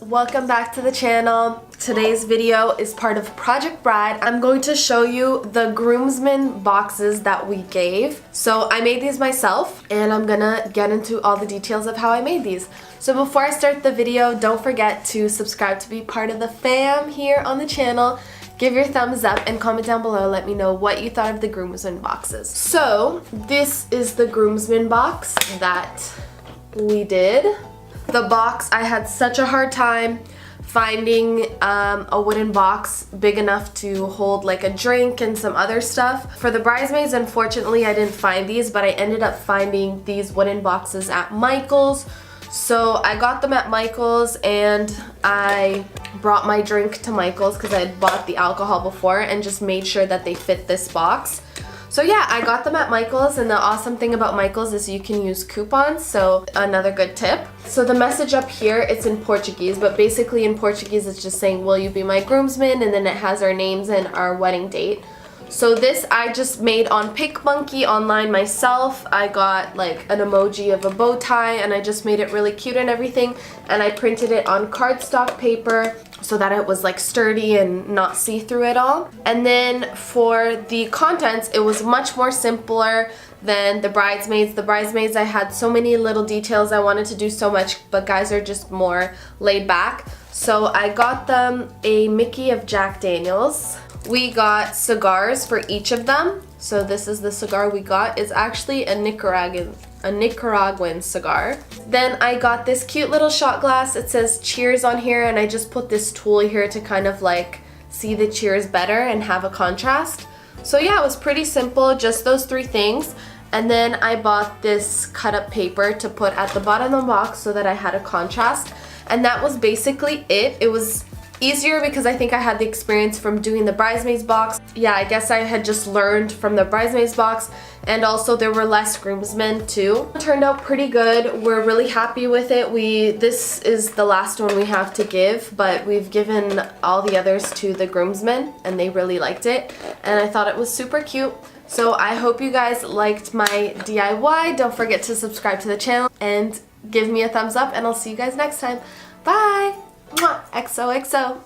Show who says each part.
Speaker 1: welcome back to the channel. Today's video is part of Project Bride. I'm going to show you the groomsmen boxes that we gave. So I made these myself and I'm gonna get into all the details of how I made these. So before I start the video, don't forget to subscribe to be part of the fam here on the channel. Give your thumbs up and comment down below. Let me know what you thought of the groomsmen boxes. So this is the groomsmen box that we did. The box, I had such a hard time finding a wooden box big enough to hold like a drink and some other stuff. For the bridesmaids, unfortunately, I didn't find these, but I ended up finding these wooden boxes at Michael's. So I got them at Michael's and I brought my drink to Michael's because I had bought the alcohol before and just made sure that they fit this box. So yeah, I got them at Michael's, and the awesome thing about Michael's is you can use coupons, so another good tip. So the message up here, it's in Portuguese, but basically in Portuguese it's just saying, will you be my groomsman? And then it has our names and our wedding date. So this I just made on PicMonkey online myself. I got like an emoji of a bow tie and I just made it really cute and everything, and I printed it on cardstock paper so that it was like sturdy and not see-through at all. And then for the contents, it was much more simpler than the bridesmaids. The bridesmaids, I had so many little details. I wanted to do so much, but guys are just more laid back. So I got them a Mickey of Jack Daniels. We got cigars for each of them. So this is the cigar we got. It's actually a Nicaraguan cigar. Then I got this cute little shot glass. It says cheers on here, and I just put this tool here to kind of like see the cheers better and have a contrast. So yeah, it was pretty simple, just those three things. And then I bought this cut up paper to put at the bottom of the box so that I had a contrast. And that was basically it. It was easier because I think I had the experience from doing the bridesmaids box. Yeah, I guess I had just learned from the bridesmaids box, and also there were less groomsmen too. It turned out pretty good. We're really happy with it. This is the last one we have to give, but we've given all the others to the groomsmen and they really liked it, and I thought it was super cute. So I hope you guys liked my DIY. Don't forget to subscribe to the channel and give me a thumbs up, and I'll see you guys next time. Bye! Mwah. XOXO.